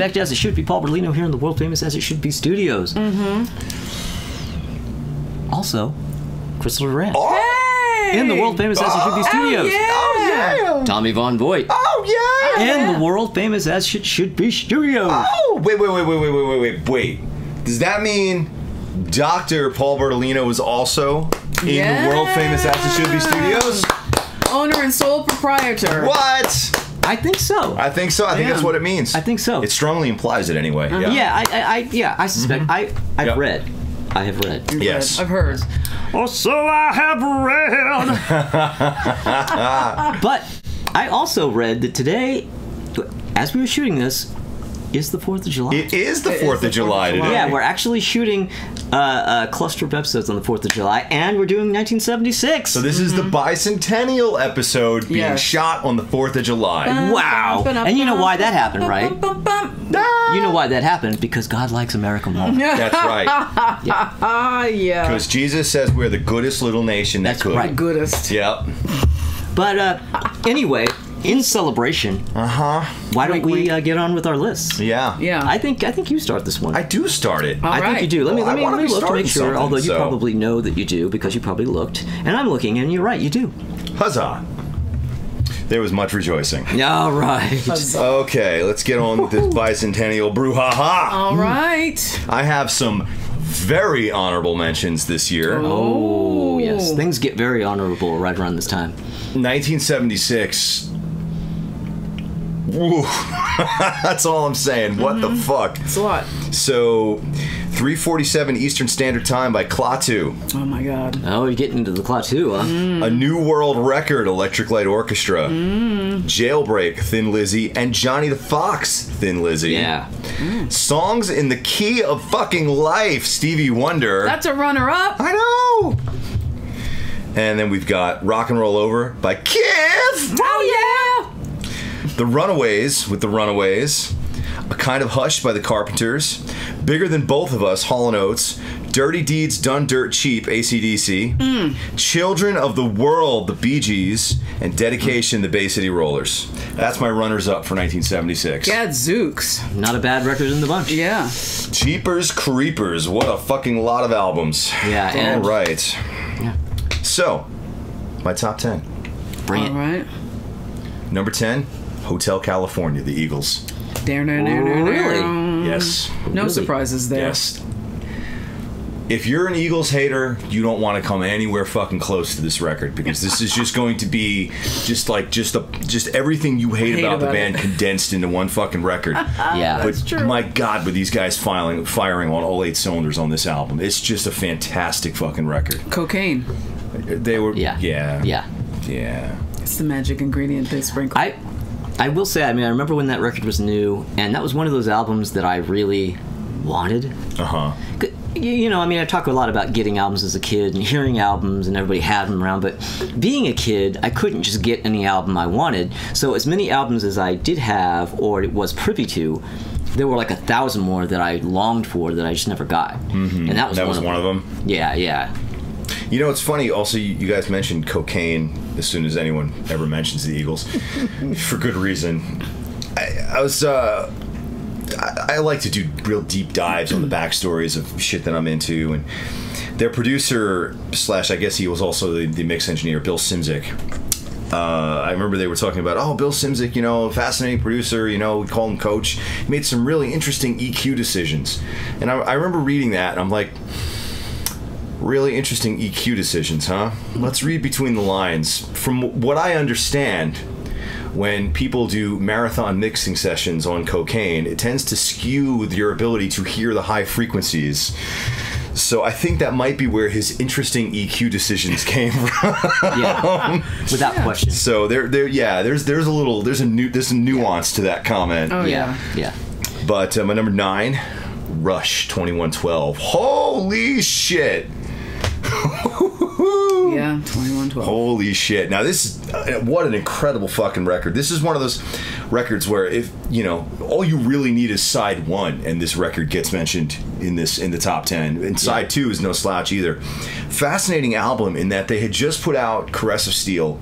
Respect As It Should Be, Paul Berlino here in the world famous As It Should Be studios. Also, Crystal Durant. In the world famous As It Should Be studios. Oh, yeah. Tommy Von Voigt. Oh, yeah. In the world famous As It Should Be studios. Oh, wait. Does that mean Dr. Paul Bertolino is also in the world famous As It Should Be studios? Owner and sole proprietor. What? I think so. I think that's what it means. I think so. It strongly implies it anyway. I suspect. I have read. Yes. I've heard. Oh, so I have read. But I also read that today, as we were shooting this, is the 4th of July. It is the 4th of July today. Yeah, we're actually shooting a cluster of episodes on the 4th of July, and we're doing 1976. So this is the bicentennial episode being shot on the 4th of July. Wow. And you know why that happened, right? You know why that happened? Because God likes America more. That's right. Yeah. Because Jesus says we're the goodest little nation that could. right. Goodest. Yep. But anyway, in celebration, why don't we get on with our lists? Yeah. Yeah. I think you start this one. I do start it. I think you do. Let me I wanna be look to make starting sure. something, Although you so- probably know that you do because you probably looked, and I'm looking, and you're right, you do. Huzzah. There was much rejoicing. All right. Okay, let's get on with this bicentennial brouhaha. All right. I have some very honorable mentions this year. Oh yes, things get very honorable right around this time. 1976. Woo. That's all I'm saying. What the fuck? It's a lot. So, 3:47 Eastern Standard Time by Klaatu. Oh my God. Oh, you're getting into the clock too, huh? A New World Record, Electric Light Orchestra. Jailbreak, Thin Lizzy, and Johnny the Fox, Thin Lizzy. Yeah. Songs in the Key of Fucking Life, Stevie Wonder. That's a runner-up. I know. And then we've got Rock and Roll Over by Kiss. Oh yeah. The Runaways with the Runaways. A Kind of Hush by the Carpenters. Bigger Than Both of Us, Hall & Oates. Dirty Deeds Done Dirt Cheap, AC/DC. Children of the World, the Bee Gees. And Dedication, the Bay City Rollers. That's my runners-up for 1976. Gadzooks. Not a bad record in the bunch. Yeah. Jeepers Creepers. What a fucking lot of albums. Yeah, and- All right. Yeah. So, my top 10. Bring All it. right. Number 10, Hotel California, the Eagles. Really? Yes. No surprises there. Yes. If you're an Eagles hater, you don't want to come anywhere fucking close to this record because this is just going to be just everything you hate about the about band it. condensed into one fucking record. Yeah. But true. my God, were these guys firing on all 8 cylinders on this album? It's just a fantastic fucking record. Cocaine. They were Yeah. yeah. It's the magic ingredient they sprinkle. I will say, I mean, I remember when that record was new, and that was one of those albums that I really wanted. You know, I mean, I talk a lot about getting albums as a kid and hearing albums and everybody had them around, but being a kid, I couldn't just get any album I wanted. So as many albums as I did have or was privy to, there were like 1,000 more that I longed for that I just never got. And that was one of them. Yeah, yeah. You know, it's funny, also, you guys mentioned cocaine as soon as anyone ever mentions the Eagles, for good reason. I like to do real deep dives on the backstories of shit that I'm into, and their producer / I guess he was also the mix engineer, Bill Szymczyk. I remember they were talking about, Bill Szymczyk, you know, fascinating producer, you know, we call him Coach. He made some really interesting EQ decisions. And I remember reading that, and I'm like, really interesting EQ decisions, huh? Let's read between the lines. From what I understand, when people do marathon mixing sessions on cocaine, it tends to skew your ability to hear the high frequencies. So I think that might be where his interesting EQ decisions came from. Yeah, without question. So there's a nuance to that comment. Oh Yeah, yeah. But my number 9, Rush 2112. Holy shit! Yeah, 2112. Holy shit. Now this is what an incredible fucking record. This is one of those records where, if you know, all you really need is side 1 and this record gets mentioned in the top 10. And side 2 is no slouch either. Fascinating album in that they had just put out Caress of Steel.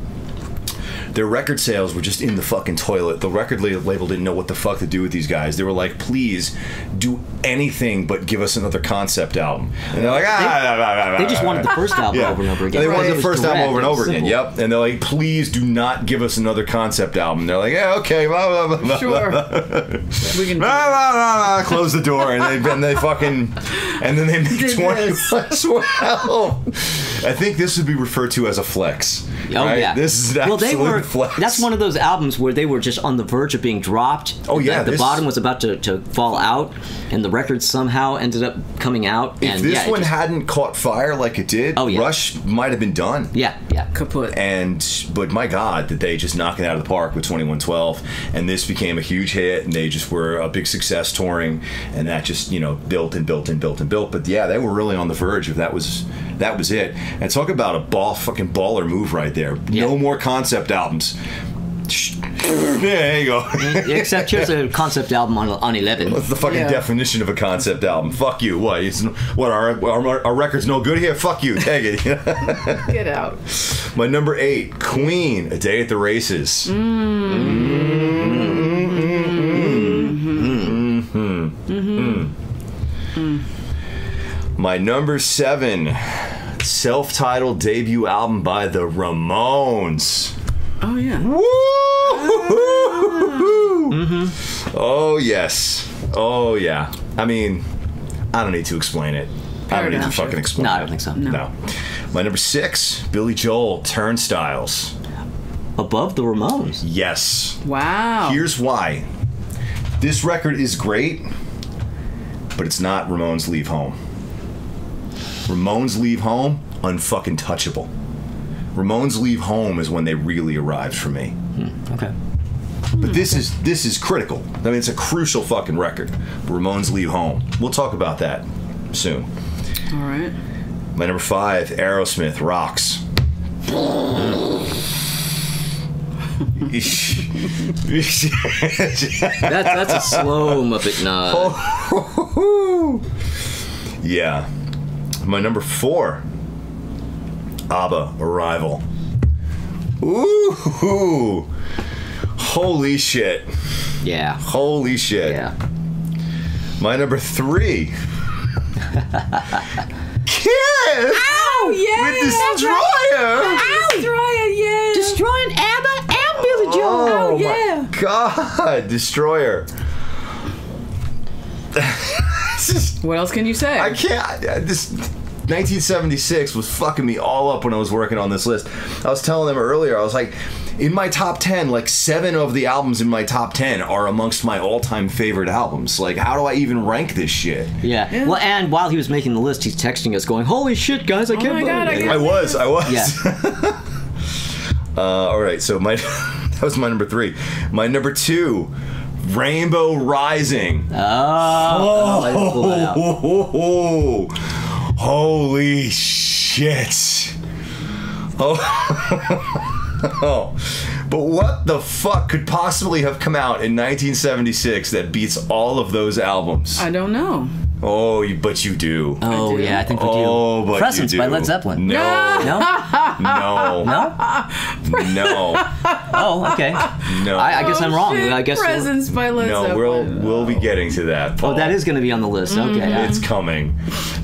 their record sales were just in the fucking toilet. The record label didn't know what the fuck to do with these guys. They were like, please do anything but give us another concept album. And they're like, They just wanted the first album over and over again. They wanted the first album over and over again. Simple. Yep. And they're like, please do not give us another concept album. And they're like, yeah, okay. Blah, blah, blah, Sure. We can close the door, and they fucking, and then they make 2112. I think this would be referred to as a flex. Oh right? yeah, This is an absolute flex. That's one of those albums where they were just on the verge of being dropped. Oh yeah, the bottom was about to fall out, and the record somehow ended up coming out. If and this one hadn't caught fire like it did, Rush might have been done. Yeah, kaput. But my God, did they just knock it out of the park with 2112? And this became a huge hit, and they just were a big success touring, and that just built and built and built and built. But yeah, they were really on the verge of that was it. And talk about a fucking baller move right there. Yeah. No more concept albums. Yeah, there you go. Except here's a concept album on 11. What's the fucking definition of a concept album? Fuck you. What? Our record's no good here? Fuck you. Take it. Get out. My number 8, Queen, A Day at the Races. My number 7, self-titled debut album by the Ramones. Oh yeah. Woo! Oh yes. Oh yeah. I mean, I don't need to explain it. I don't need to fucking explain it. No, I don't think so. No. My number 6, Billy Joel, Turnstiles. Above the Ramones. Yes. Wow. Here's why. This record is great, but it's not Ramones Leave Home. Ramones Leave Home, unfucking touchable. Ramones Leave Home is when they really arrived for me. Okay. But this is critical. I mean, it's a crucial fucking record. Ramones Leave Home. We'll talk about that soon. All right. My number 5, Aerosmith, Rocks. That's a slow Muppet nod. Yeah. My number 4, ABBA, Arrival. Ooh. Holy shit. Yeah. Holy shit. Yeah. My number 3, Kiss. Oh yeah. With Destroyer. Destroyer, yeah. Destroying ABBA and Billy Joel. Oh yeah. God, Destroyer. What else can you say? I can't. This 1976 was fucking me all up when I was working on this list. I was telling them earlier, I was like, in my top 10, like 7 of the albums in my top 10 are amongst my all-time favorite albums. Like, how do I even rank this shit? Yeah. Well, and while he was making the list, he's texting us going, holy shit, guys, I can't my God, believe it. I I was. Yeah. All right, so that was my number 3. My number 2, Rainbow Rising. Oh. Holy shit. Oh. But what the fuck could possibly have come out in 1976 that beats all of those albums? I don't know. Oh, but you do. Oh, do. yeah, I think we do. Oh, but Presents you do. by Led Zeppelin. No. No? No. No? No. Oh, okay. No. I guess I'm wrong. Shit. I guess Presents by Led No, Zeppelin. we'll be getting to that, Paul. Oh, that is going to be on the list. Okay. yeah. It's coming.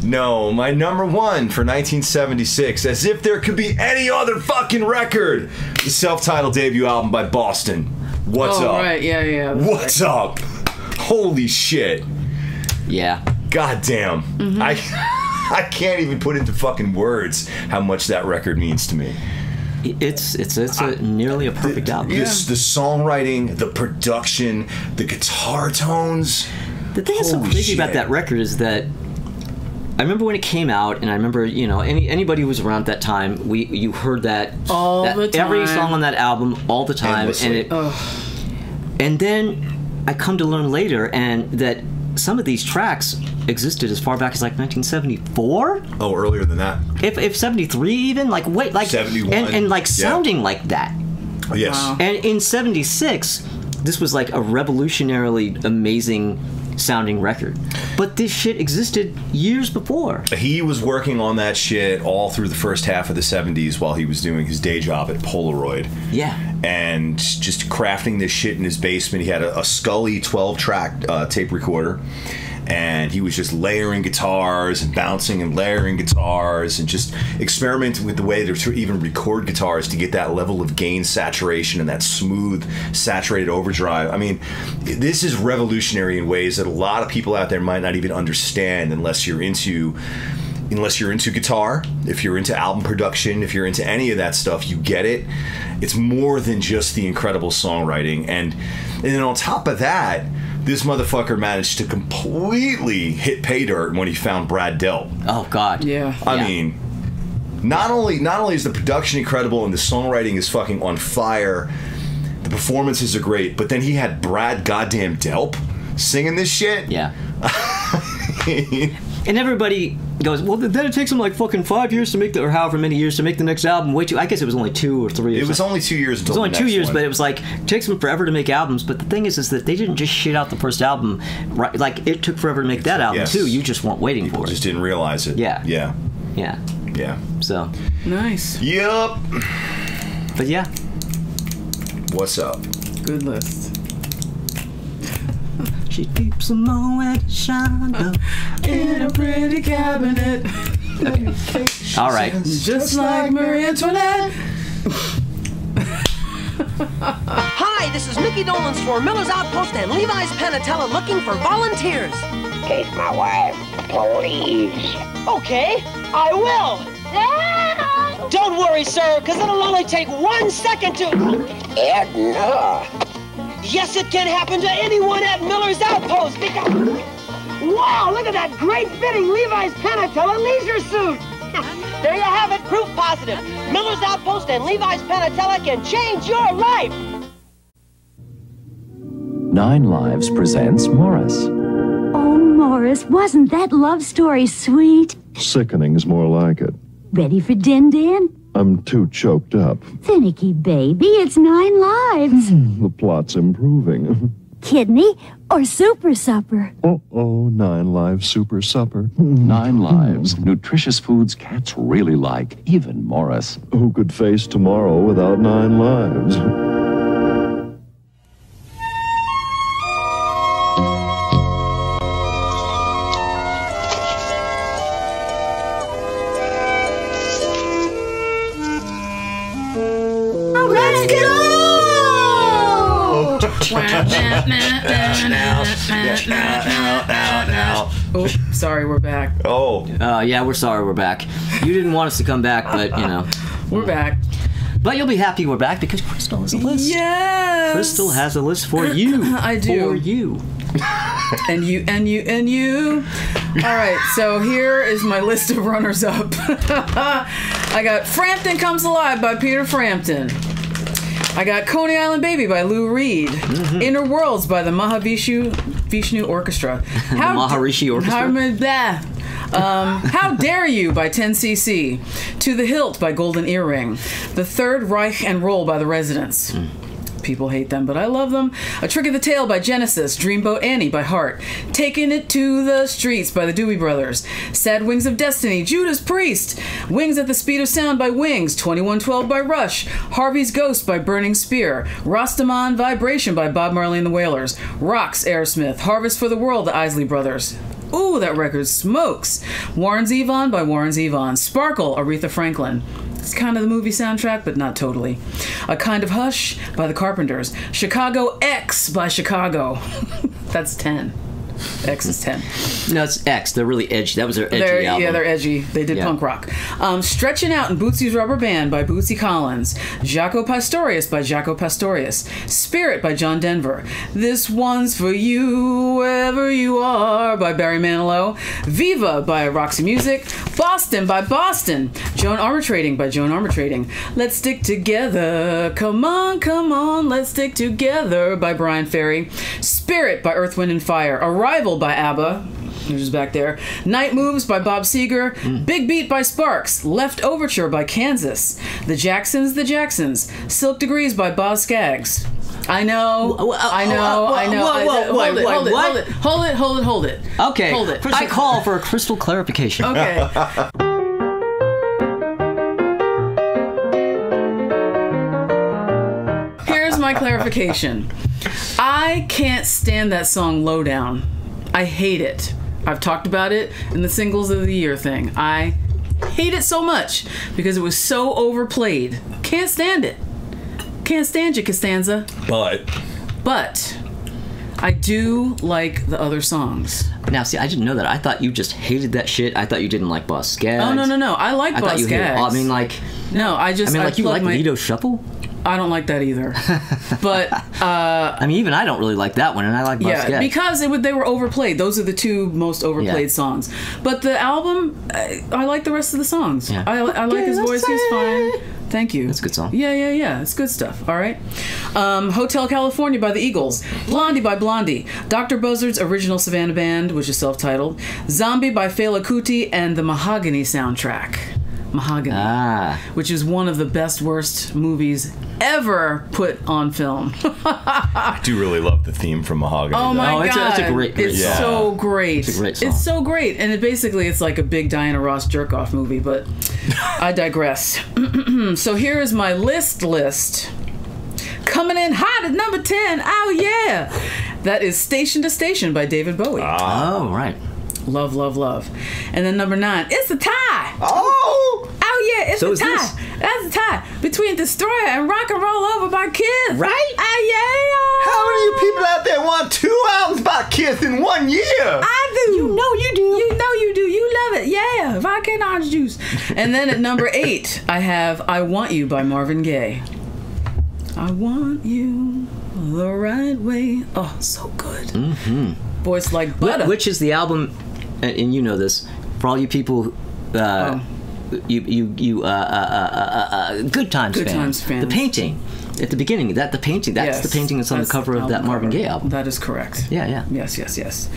No, my number 1 for 1976, as if there could be any other fucking record, the self-titled debut album by Boston. What's up? Right, yeah. What's up? Holy shit. Yeah. God damn. I can't even put into fucking words how much that record means to me. It's nearly a perfect album. The songwriting, the production, the guitar tones. The thing that's so Holy crazy about shit. that record is that I remember when it came out, and I remember, anybody who was around at that time, you heard that All the time. every song on that album all the time, Endlessly. and then I come to learn later, and that some of these tracks existed as far back as like 1974. Oh, earlier than that. If 73 even, like wait, like 71. and like Yeah. sounding like that. Oh, yes. Wow. And in 76, this was like a revolutionarily amazing sounding record. But this shit existed years before. He was working on that shit all through the first half of the 70s while he was doing his day job at Polaroid. Yeah. And just crafting this shit in his basement. He had a Scully 12-track tape recorder. And he was just layering guitars and bouncing and layering guitars and just experimenting with the way to even record guitars to get that level of gain saturation and that smooth, saturated overdrive. I mean, this is revolutionary in ways that a lot of people out there might not even understand unless you're into guitar, if you're into album production, if you're into any of that stuff, you get it. It's more than just the incredible songwriting. And then on top of that, this motherfucker managed to completely hit pay dirt when he found Brad Delp. Oh God. Yeah. I mean, not only is the production incredible and the songwriting is fucking on fire, the performances are great, but then he had Brad goddamn Delp singing this shit. Yeah. And everybody goes, well, then it takes him like fucking 5 years to make or however many years to make the next album. Wait, I guess it was only 2 or 3. It was only 2 years. It was only 2 years, but it was like it takes them forever to make albums. But the thing is that they didn't just shit out the first album. Right? Like it took forever to make that album too. You just weren't waiting for it. Just didn't realize it. Yeah. Yeah. Yeah. Yeah. So. Nice. Yup. But yeah. What's up? Good list. She keeps them all at shadow in a pretty cabinet. Okay. All right. Just like Marie Antoinette. Hi, this is Mickey Dolenz for Miller's Outpost and Levi's Panatella looking for volunteers. Take my wife, please. Okay, I will. Don't worry, sir, because it'll only take 1 second to... Edna. Yes, it can happen to anyone at Miller's Outpost because... Wow, look at that great fitting Levi's Panatella leisure suit. There you have it, proof positive. Miller's Outpost and Levi's Panatella can change your life. 9 Lives presents Morris. Oh, Morris, wasn't that love story sweet? Sickening's more like it. Ready for Din Din? I'm too choked up. Finicky, baby, it's 9 lives. The plot's improving. Kidney or super supper? Uh-oh, 9 lives super supper. 9 Lives, nutritious foods cats really like, even Morris. Who could face tomorrow without 9 lives? Oh, sorry, we're back. Oh. Yeah, we're sorry we're back. You didn't want us to come back, but, you know. We're back. But you'll be happy we're back because Crystal has a list. Yes! Crystal has a list for you. I do. For you. And you. All right, so here is my list of runners-up. I got Frampton Comes Alive by Peter Frampton. I got Coney Island Baby by Lou Reed. Mm-hmm. Inner Worlds by the Mahavishnu Orchestra. Maharishi Orchestra? How Dare You by 10cc. To the Hilt by Golden Earring. The Third Reich and Roll by The Residents. People hate them, but I love them. A Trick of the Tail by Genesis. Dreamboat Annie by Heart. Taking It to the Streets by the Doobie Brothers. Sad Wings of Destiny, Judas Priest. Wings at the Speed of Sound by Wings. 2112 by Rush. Harvey's Ghost by Burning Spear. Rastaman Vibration by Bob Marley and the Wailers. Rocks, Aerosmith. Harvest for the World, the Isley Brothers. Ooh, that record smokes. Warren Zevon by Warren Zevon. Sparkle, Aretha Franklin. It's kind of the movie soundtrack, but not totally. A Kind of Hush by the Carpenters. Chicago X by Chicago. That's 10. X is 10. No, it's X. They're really edgy. That was their edgy album. Yeah, they're edgy. They did punk rock. Stretching Out in Bootsy's Rubber Band by Bootsy Collins. Jaco Pastorius by Jaco Pastorius. Spirit by John Denver. This One's for You, Wherever You Are by Barry Manilow. Viva by Roxy Music. Boston by Boston. Joan Armatrading by Joan Armatrading. Let's Stick Together. Come on, let's stick together by Brian Ferry. Spirit by Earth, Wind, and Fire. Arrival by ABBA, which is back there. Night Moves by Bob Seger. Big Beat by Sparks. Left Overture by Kansas. The Jacksons. Silk Degrees by Boz Scaggs. I know. Hold it. Okay. Hold it. I call for a crystal clarification. Okay. Here's my clarification. I can't stand that song Lowdown. I hate it. I've talked about it in the Singles of the Year thing. I hate it so much because it was so overplayed. Can't stand it. Can't stand you, Costanza. But I do like the other songs. Now, see, I didn't know that. I thought you just hated that shit. I thought you didn't like Boss Skaggs. Oh, no. I like I Boss thought you hated. Skaggs. I mean, like. No, I just. I mean, like, you like Lido Shuffle? I don't like that either. But I mean, even I don't really like that one, and I like Boss Skaggs. Because they were overplayed. Those are the two most overplayed songs. But the album, I like the rest of the songs. Yeah. I like his voice. He's fine. Thank you. That's a good song. Yeah. It's good stuff. All right. Hotel California by the Eagles. Blondie by Blondie. Dr. Buzzard's original Savannah Band, which is self-titled. Zombie by Fela Kuti and the Mahogany soundtrack. Mahogany, which is one of the best worst movies ever put on film. I do really love the theme from Mahogany. Oh my God, it's a great it's song. so great. It's a great song. It's so great, and it's like a big Diana Ross jerk-off movie. But I digress. So here is my list. Coming in hot at number 10. Oh yeah, that is Station to Station by David Bowie. Oh right. Love. And then number 9, it's a tie. Oh yeah, it's so a tie. That's a tie between Destroyer and Rock and Roll Over by Kiss. Right? Yeah. How many of you people out there want 2 albums by Kiss in 1 year? I do. You know you do. You love it. Yeah. Vodka and orange juice. And then at number 8, I have I Want You by Marvin Gaye. I want you the right way. Oh, so good. Mm-hmm. Voice like butter. Which is the album, and you know this, for all you people, Good Times fans. The painting. At the beginning, the painting, that's the painting that's on the cover of that Marvin Gaye album. That is correct. Yeah. Yes.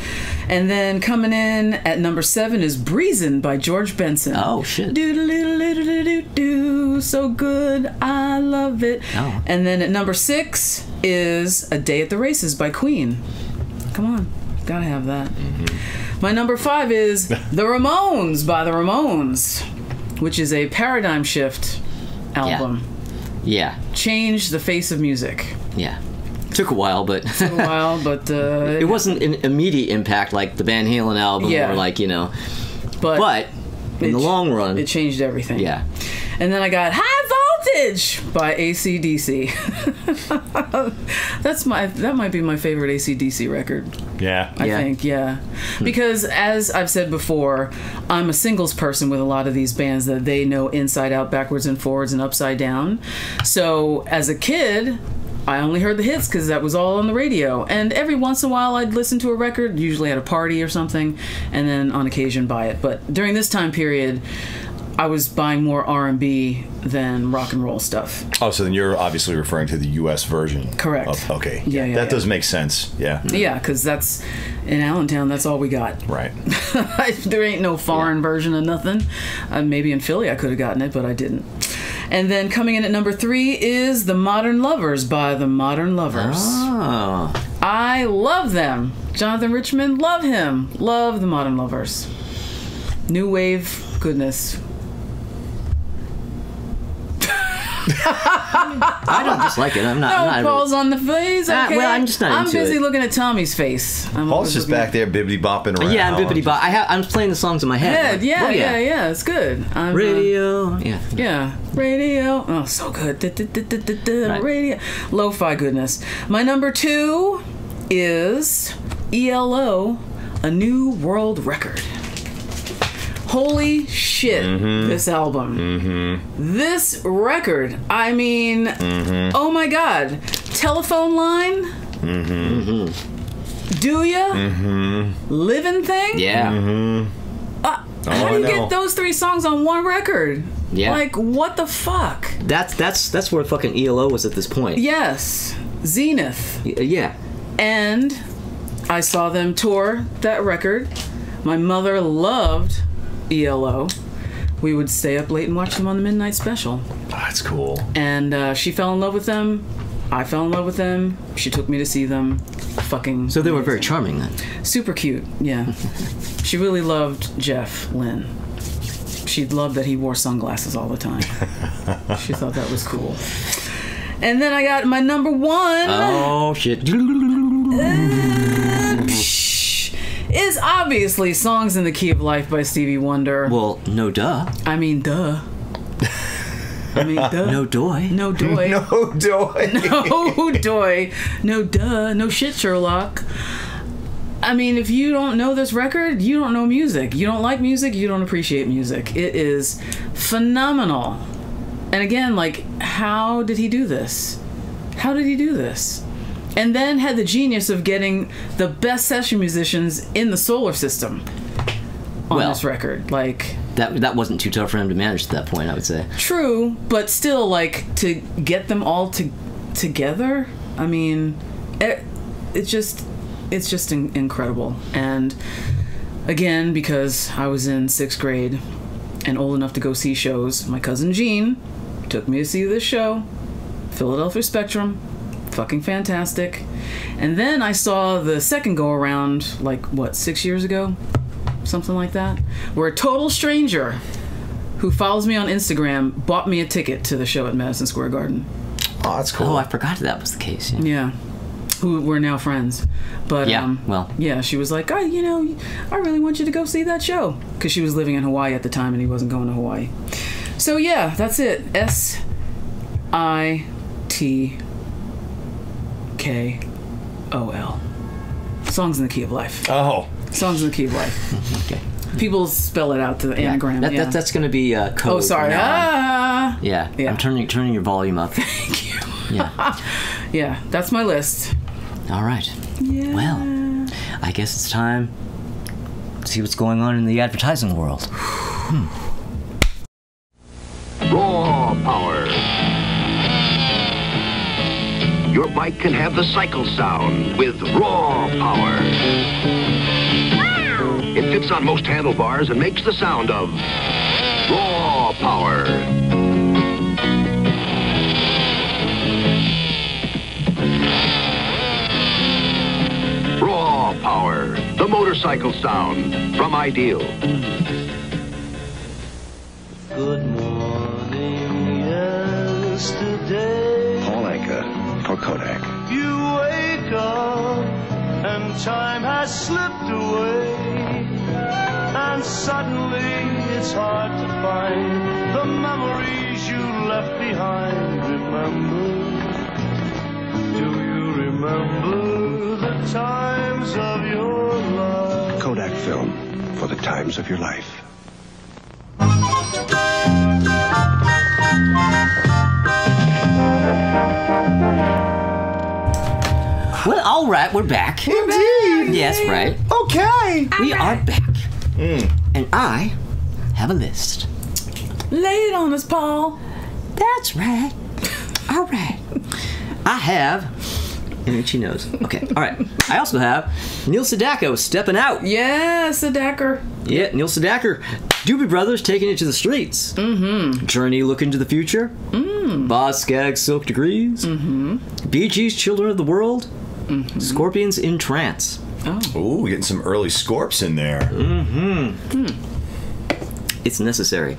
And then coming in at number 7 is Breezin' by George Benson. Oh, shit. Do so good, I love it. Oh. And then at number 6 is A Day at the Races by Queen. Come on, gotta have that. Mm-hmm. My number 5 is The Ramones by The Ramones, which is a paradigm shift album. Yeah. Changed the face of music. Yeah. Took a while, but it wasn't an immediate impact like the Van Halen album or like, but in the long run it changed everything. Yeah. And then I got High Voltage by AC/DC. That might be my favorite AC/DC record. Yeah. I think, because as I've said before, I'm a singles person with a lot of these bands that they know inside out, backwards and forwards, and upside down. So as a kid, I only heard the hits because that was all on the radio. And every once in a while, I'd listen to a record, usually at a party or something, and then on occasion buy it. But during this time period, I was buying more R&B than rock and roll stuff. Oh, so then you're obviously referring to the U.S. version. Correct. Okay. Yeah. That does make sense. Yeah. Yeah, because that's in Allentown. That's all we got. Right. There ain't no foreign version of nothing. Maybe in Philly I could have gotten it, but I didn't. And then coming in at number 3 is The Modern Lovers by The Modern Lovers. Oh. I love them. Jonathan Richman, love him. Love The Modern Lovers. New wave goodness. I don't dislike it. I'm not. Paul's on the face. Okay. Well, I'm just not into I'm busy it. looking at Tommy's face. Paul's just back there bibbity bopping around. Yeah, I'm bibbity bop. I'm playing the songs in my head. Yeah. It's good. Radio. Yeah. Radio. Oh, so good. Right. Radio. Lo-fi goodness. My number 2 is ELO, A New World Record. Holy shit, this album. This record, I mean, oh my God. Telephone Line? Do Ya? Living Thing? Yeah. How do you get those 3 songs on one record? Yeah. Like, what the fuck? That's where fucking ELO was at this point. Yes. Zenith. Yeah. And I saw them tour that record. My mother loved ELO. We would stay up late and watch them on the Midnight Special. Oh, that's cool. And she fell in love with them I fell in love with them. She took me to see them. Fucking. So they were very amazing. charming then. Super cute, yeah. She really loved Jeff Lynne. She loved that he wore sunglasses all the time. She thought that was cool. And then I got my number one. Oh, shit. Is obviously Songs in the Key of Life by Stevie Wonder. Well, no duh. I mean, duh. No doy. No doy. No doy. No doy. No duh. No shit, Sherlock. I mean, if you don't know this record, you don't know music. You don't like music, you don't appreciate music. It is phenomenal. And again, like, how did he do this? How did he do this? And then had the genius of getting the best session musicians in the solar system on this record. Like, that wasn't too tough for him to manage at that point, I would say. true, but still, like, to get them all together, I mean, it's just incredible. And again, because I was in 6th grade and old enough to go see shows, my cousin Jean took me to see this show, Philadelphia Spectrum. Fucking fantastic. And then I saw the second go around, like, what, 6 years ago? Something like that. Where a total stranger who follows me on Instagram bought me a ticket to the show at Madison Square Garden. Oh, that's cool. Oh, I forgot that was the case. Yeah. Who we're now friends. But, yeah, she was like, I really want you to go see that show. Because she was living in Hawaii at the time and he wasn't going to Hawaii. So, yeah, that's it. SITKOL. Songs in the Key of Life. Oh. Songs in the Key of Life. Okay. People spell it out to the anagram. That's going to be code. Oh, sorry. Yeah. I'm turning your volume up. Thank you. Yeah. Yeah, that's my list. All right. Yeah. Well, I guess it's time to see what's going on in the advertising world. Raw power. Your bike can have the cycle sound with raw power. It fits on most handlebars and makes the sound of raw power. Raw power, the motorcycle sound from Ideal. Good morning, yesterday. Paul Anka for Kodak. You wake up and time has slipped away, and suddenly it's hard to find the memories you left behind. Remember, do you remember the times of your life? Kodak film for the times of your life. Well, all right, we're back. Indeed. Yes, right. Okay. We are back. And I have a list. Lay it on us, Paul. That's right. All right. I have... And she knows. Okay, all right. I also have Neil Sedaka stepping out. Yeah, Sedaka. Yeah, Neil Sedaka. Doobie Brothers taking it to the streets. Mm-hmm. Journey Look into the Future. Boz Scaggs Silk Degrees. Mm-hmm. Bee Gees Children of the World. Mm-hmm. Scorpions in Trance. Oh. Ooh, getting some early Scorps in there. Mm-hmm. It's necessary.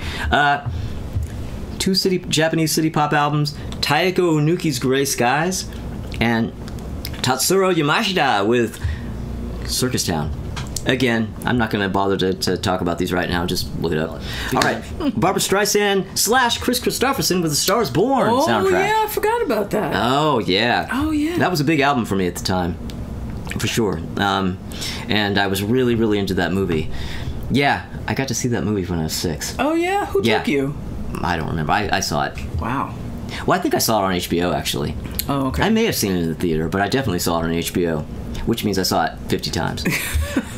Two Japanese city pop albums, Taeko Onuki's Gray Skies, and Tatsuro Yamashita with Circus Town. Again, I'm not going to bother to talk about these right now. Just look it up. All right. Barbara Streisand / Chris Christopherson with the Star is Born soundtrack. Oh, yeah, I forgot about that. Oh, yeah. Oh, yeah. That was a big album for me at the time. For sure. And I was really, really into that movie. Yeah, I got to see that movie when I was 6. Oh, yeah? Who took you? I don't remember. I saw it. Wow. Well, I think I saw it on HBO, actually. Oh, okay. I may have seen it in the theater, but I definitely saw it on HBO, which means I saw it 50 times.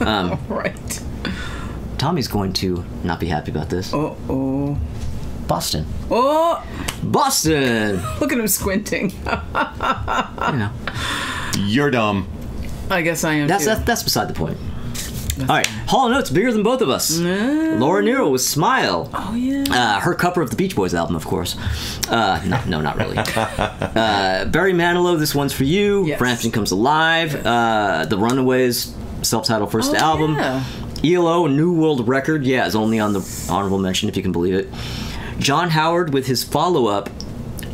Right. Tommy's going to not be happy about this. Uh-oh. Boston. Oh! Boston! Look at him squinting. You know. You're dumb. I guess I am, too. That's beside the point. All right, Hall & Oates, bigger than both of us. Laura Nyro with Smile. Oh, yeah. Her cover of the Beach Boys album, of course. No, not really. Barry Manilow, This One's For You. Yes. Frampton Comes Alive. The Runaways, self-titled first album. Yeah. ELO, New World Record. Yeah, is only on the honorable mention, if you can believe it. John Howard with his follow-up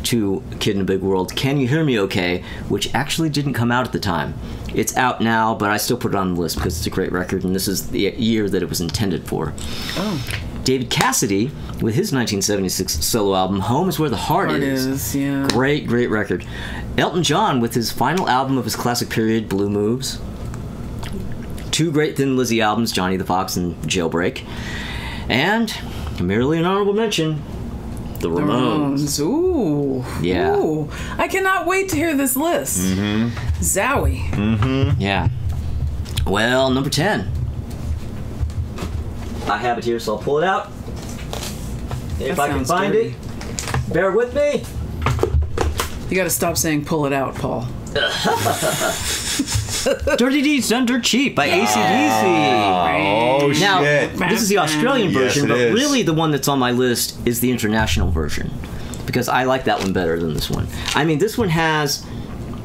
to Kid in a Big World, Can You Hear Me Okay, which actually didn't come out at the time. It's out now, but I still put it on the list because it's a great record, and this is the year that it was intended for. Oh. David Cassidy with his 1976 solo album, Home Is Where the Heart Is. Yeah. Great, great record. Elton John with his final album of his classic period, Blue Moves. Two great Thin Lizzy albums, Johnny the Fox and Jailbreak. And, merely an honorable mention, The Ramones. Ooh. Yeah. Ooh. I cannot wait to hear this list. Zowie. Yeah. Well, number 10. I have it here, so I'll pull it out. If That I can sounds find dirty. it. Bear with me. You gotta stop saying pull it out, Paul. Dirty Deeds Done Dirt Cheap by AC/DC. Oh, Now, shit. this is the Australian Yes, version, it but is. really the one that's on my list is the international version. Because I like that one better than this one. I mean, this one has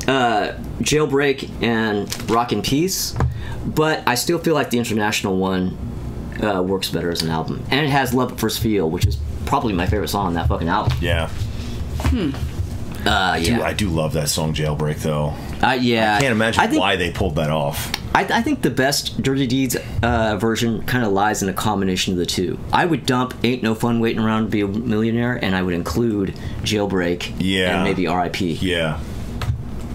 Jailbreak and Rock in Peace, but I still feel like the international one works better as an album. And it has Love at First Feel, which is probably my favorite song on that fucking album. Yeah. Yeah. I do love that song, Jailbreak, though. Yeah. I can't imagine I think- why they pulled that off. I think the best Dirty Deeds version kind of lies in a combination of the two. I would dump Ain't No Fun Waiting Around to Be a Millionaire, and I would include Jailbreak Yeah. and maybe R.I.P. Yeah.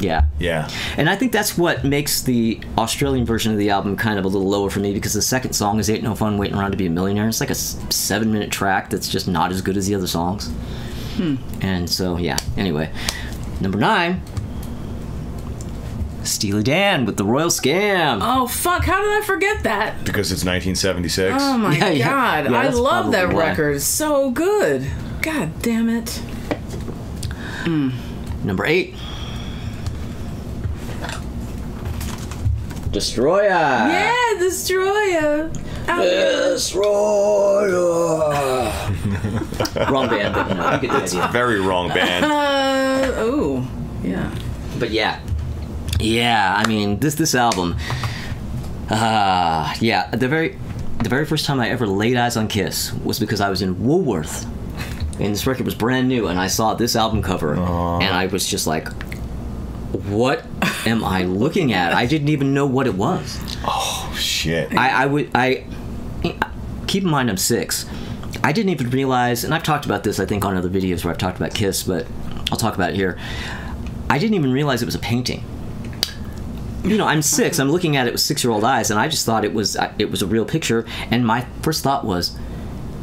Yeah. Yeah. And I think that's what makes the Australian version of the album kind of a little lower for me, because the second song is Ain't No Fun Waiting Around to Be a Millionaire. It's like a 7-minute track that's just not as good as the other songs. And so, yeah. Anyway, number 9. Steely Dan with The Royal Scam. Oh, fuck. How did I forget that? Because it's 1976. Oh, my Yeah, yeah. God. Yeah, I that's love that probably why. record. It's so good. God damn it. Number 8. Destroyer. Yeah, Destroyer. Destroyer. Wrong band, but you know, you get the idea. Very wrong band. Oh, yeah. But yeah, I mean this album. Yeah, the very first time I ever laid eyes on Kiss was because I was in Woolworth, and this record was brand new, and I saw this album cover, and I was just like, "What am I looking at?" I didn't even know what it was. Oh shit. I keep in mind I'm 6. I didn't even realize, and I've talked about this I think on other videos where I've talked about Kiss, but I'll talk about it here. I didn't even realize it was a painting. You know, I'm 6. I'm looking at it with 6-year-old eyes, and I just thought it was a real picture. And my first thought was,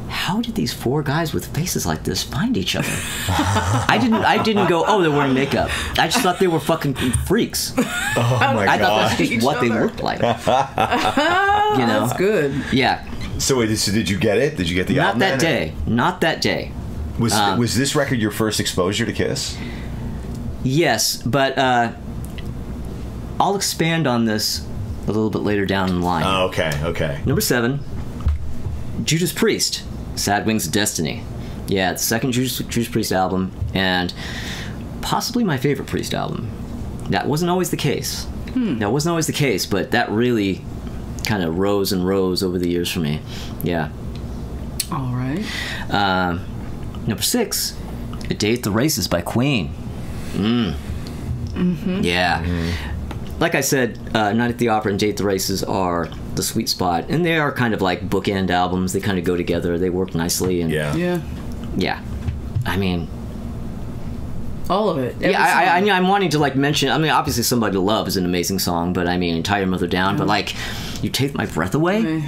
how did these 4 guys with faces like this find each other? I didn't go, oh, they're wearing makeup. I just thought they were fucking freaks. Oh my I thought god. that's just what they looked like. You know, That's good. yeah. So wait, did you get it? Did you get the album? Not that then? day. Not that day. Was this record your first exposure to Kiss? Yes, but I'll expand on this a little bit later down the line. Oh, okay. Number 7, Judas Priest, Sad Wings of Destiny. Yeah, it's the second Judas Priest album, and possibly my favorite Priest album. That wasn't always the case. That wasn't always the case, but that really kind of rose and rose over the years for me. Yeah. All right. Number 6, A Day at the Races by Queen. Yeah. Like I said, Night at the Opera and Day at the Races are the sweet spot, and they are kind of like bookend albums. They kind of go together. They work nicely, and Yeah. yeah. I mean, All of it. Every yeah. song. I'm wanting to like mention. I mean, obviously, Somebody to Love is an amazing song, but I mean, Tie Your Mother Down. But like, You Take My Breath Away.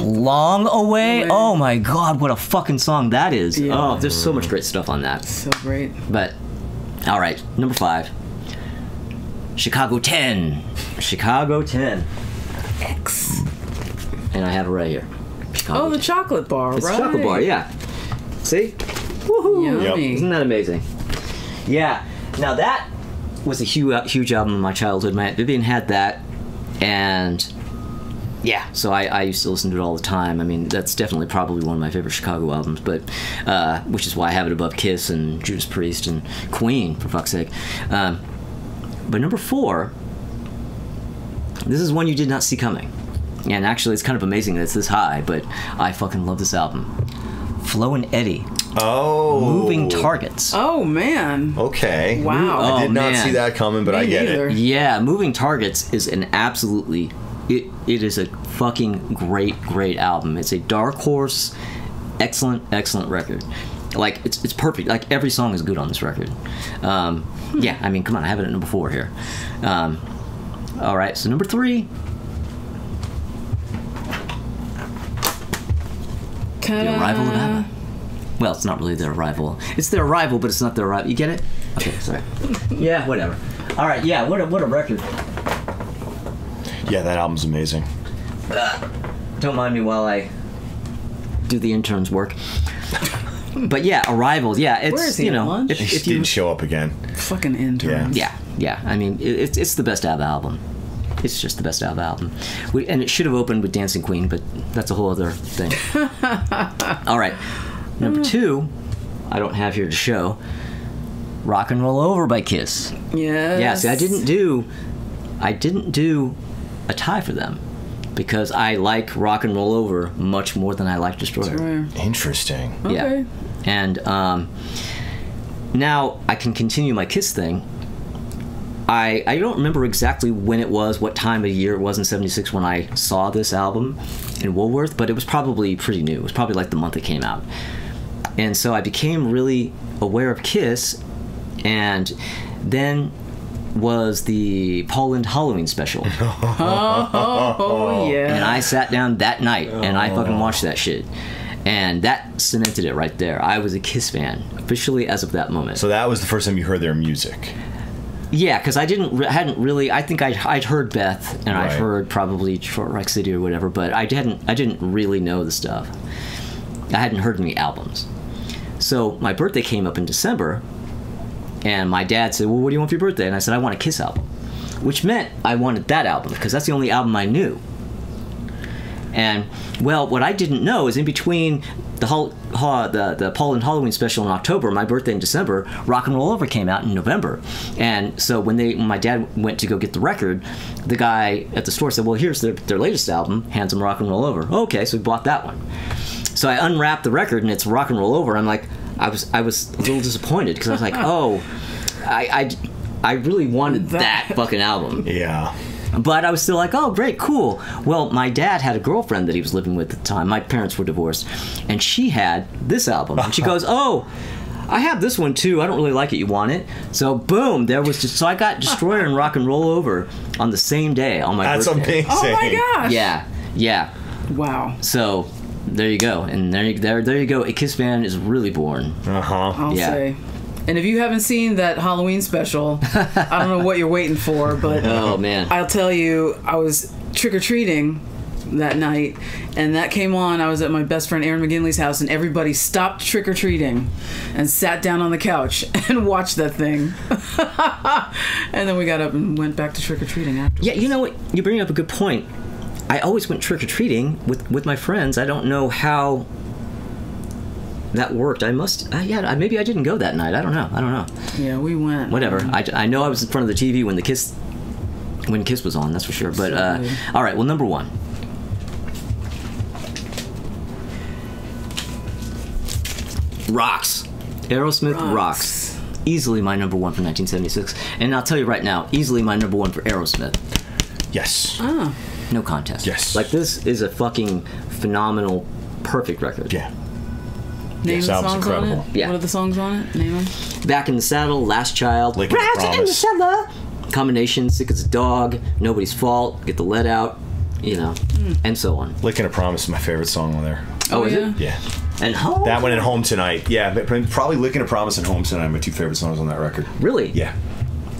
Long Away. Oh my God, what a fucking song that is. Yeah. Oh, there's so much great stuff on that. So great. But, all right, number 5. Chicago 10. Chicago 10. X. And I have it right here. Chicago Oh, the 10. chocolate bar, It's right? the chocolate bar, yeah. See? Woohoo! Yummy. Isn't that amazing? Yeah. Now that was a huge album in my childhood. My Aunt Vivian had that, and Yeah, so I used to listen to it all the time. I mean, that's definitely probably one of my favorite Chicago albums, but which is why I have it above Kiss and Judas Priest and Queen, for fuck's sake. But number 4, this is one you did not see coming. And actually, it's kind of amazing that it's this high, but I fucking love this album. Flo and Eddie. Oh. Moving Targets. Oh, man. Okay. Wow. I did not man. see that coming, but I get neither. it. Yeah, Moving Targets is an absolutely... It is a fucking great album. It's a dark horse, excellent record. Like, it's perfect. Like, every song is good on this record. Yeah, I mean, come on, I have it at number 4 here. All right, so number 3... The Arrival of ABBA. Well, it's not really their arrival. It's their arrival, but it's not their arrival. You get it? Okay, sorry. Yeah, whatever. All right, yeah, what a record. Yeah, that album's amazing. Don't mind me while I do the intern's work. But yeah, Arrival. Yeah, it's Where is he, you know, lunch? He didn't show up again. Fucking intern. Yeah. I mean, it's the best ABBA album. It's just the best ABBA album. And it should have opened with Dancing Queen, but that's a whole other thing. All right. Number 2, I don't have here to show. Rock and Roll Over by Kiss. Yes. Yeah, see, I didn't do a tie for them because I like Rock and Roll Over much more than I like Destroyer. Interesting. Okay. Yeah. And now I can continue my Kiss thing. I don't remember exactly when it was, what time of year it was in '76 when I saw this album in Woolworth, but it was probably pretty new. It was probably like the month it came out. And so I became really aware of Kiss, and then was the Paul Lynde Halloween special. Oh, yeah. And I sat down that night, and I fucking watched that shit. And that cemented it right there. I was a Kiss fan, officially as of that moment. So that was the first time you heard their music. Yeah, because I hadn't really. I think I'd heard Beth, and I'd heard probably Short Rock City or whatever, but I didn't really know the stuff. I hadn't heard any albums. So my birthday came up in December, and my dad said, "Well, what do you want for your birthday?" And I said, "I want a Kiss album," which meant I wanted that album because that's the only album I knew. And well, what I didn't know is in between the Paul Lynde Halloween special in October, my birthday in December, Rock and Roll Over came out in November. And so when my dad went to go get the record, the guy at the store said, "Well, here's their latest album, hands him Rock and Roll Over." Okay, so we bought that one. So I unwrapped the record and it's Rock and Roll Over. I'm like, I was a little disappointed because I was like, oh, I really wanted that fucking album. Yeah. But I was still like, oh, great, cool. Well, my dad had a girlfriend that he was living with at the time. My parents were divorced. And she had this album. And she goes, oh, I have this one too. I don't really like it. You want it? So, boom, so I got Destroyer and Rock and Roll Over on the same day on my birthday. That's amazing. Oh, my gosh. Yeah. Wow. So, there you go. And there you go. A Kiss fan is really born. I'll say. And if you haven't seen that Halloween special, I don't know what you're waiting for, but oh man, I'll tell you, I was trick-or-treating that night, and that came on. I was at my best friend Aaron McGinley's house, and everybody stopped trick-or-treating and sat down on the couch and watched that thing. And then we got up and went back to trick-or-treating afterwards. Yeah, you know what? You bring up a good point. I always went trick-or-treating with my friends. I don't know how that worked. I must. Maybe I didn't go that night. I don't know. Yeah, we went. Whatever. I know I was in front of the TV when Kiss was on. That's for sure. But all right. Well, number 1. Rocks. Aerosmith Rocks. Easily my number 1 for 1976. And I'll tell you right now, easily my number 1 for Aerosmith. Yes. Oh. No contest. Yes. Like, this is a fucking phenomenal, perfect record. Yeah. Name the songs incredible. on it? Yeah. What are the songs on it? Name them. Back in the Saddle, Last Child, Licking the Promise. Combination, Sick as a Dog, Nobody's Fault, Get the Lead Out, you know, and so on. Licking a Promise is my favorite song on there. Oh, is it? Yeah. And Home? That one and Home Tonight. Yeah, but probably Licking a Promise and Home Tonight are my 2 favorite songs on that record. Really? Yeah.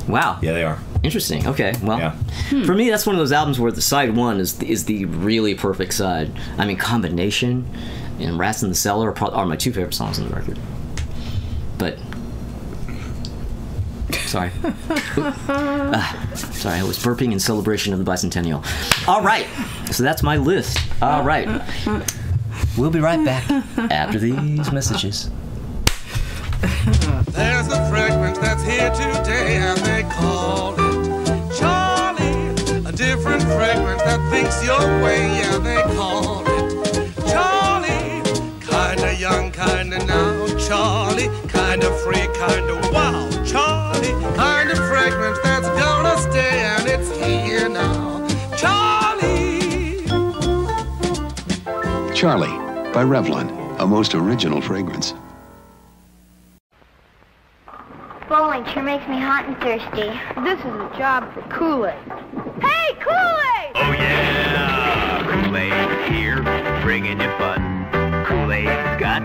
Wow. Yeah, they are. Interesting. Okay. Well, for me, that's one of those albums where the side 1 is the really perfect side. I mean, Combination and Rats in the Cellar are my 2 favorite songs on the record. But Sorry. Sorry, I was burping in celebration of the bicentennial. All right, so that's my list. All right. We'll be right back after these messages. There's a fragrance that's here today, and they call it Charlie. A different fragrance that thinks your way, yeah, they call it Charlie. Kinda young, kinda now, Charlie. Kinda free, kinda wow, Charlie. Kind of fragrance that's gonna stay, and it's here now, Charlie. Charlie by Revlon, a most original fragrance. Bowling sure makes me hot and thirsty. This is a job for Kool-Aid. Hey, Kool-Aid! Oh yeah, Kool-Aid's here, bringing you fun. Kool-Aid's got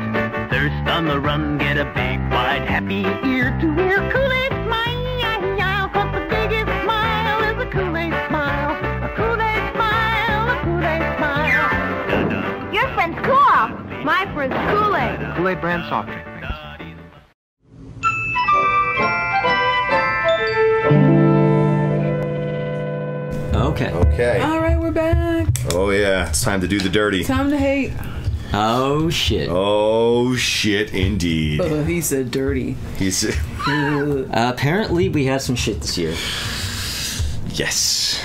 thirst on the run. Get a big, wide, happy ear-to-ear Kool-Aid smile. 'Cause the biggest smile is a Kool-Aid smile. A Kool-Aid smile, a Kool-Aid smile. Dun-dun. Your friend's cool. My friend's Kool-Aid. Kool-Aid brand soft drink. Okay. All right, we're back. Oh yeah, it's time to do the dirty. Time to hate. Oh shit. Oh shit, indeed. He said dirty. He said. Apparently, we had some shit this year. Yes,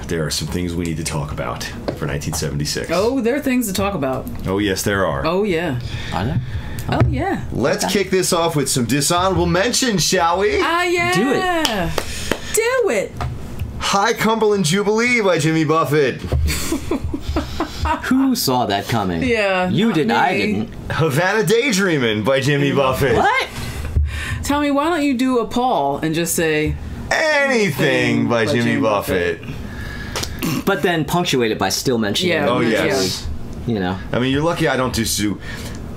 there are some things we need to talk about for 1976. Oh, there are things to talk about. Oh yes, there are. Oh yeah. Are there? Oh yeah. Let's kick this off with some dishonorable mentions, shall we? Ah yeah. Do it. Do it. High Cumberland Jubilee by Jimmy Buffett. Who saw that coming? Yeah. You did. Me. I didn't. Havana Daydreamin' by Jimmy Buffett. What? Tommy, why don't you do a Paul and just say Anything by Jimmy Buffett. But then punctuate it by still mentioning Yeah, it. Oh yes. You know. I mean, you're lucky I don't do